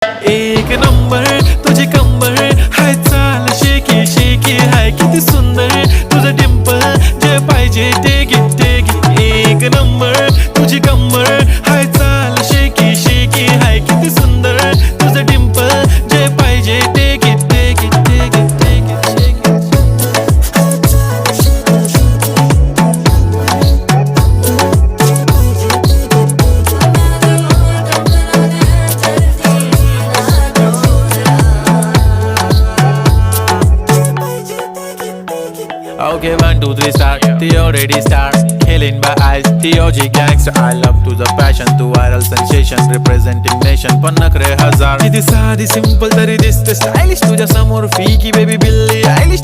एक नंबर तुझी कंबर हाय, चाल शेकी शेकी हाय, किती सुंदर तुझं डिंपल, जे पाहिजे ते घे. एक नंबर तुझी कंबर हाय, चाल शेकी शेकी हाय, किती सुंदर तुझं डिंपल, जे पाहिजे ते घे. Okay, 1, 2, 3 start. The already start. Killing by eyes. The OG gangster. I love to the passion, to viral sensation, representing nation. पन्नकरे हजार. किती साधी simple तरी दिसते stylish. तुझ्या समोर फीकी baby बिल्ली. Stylish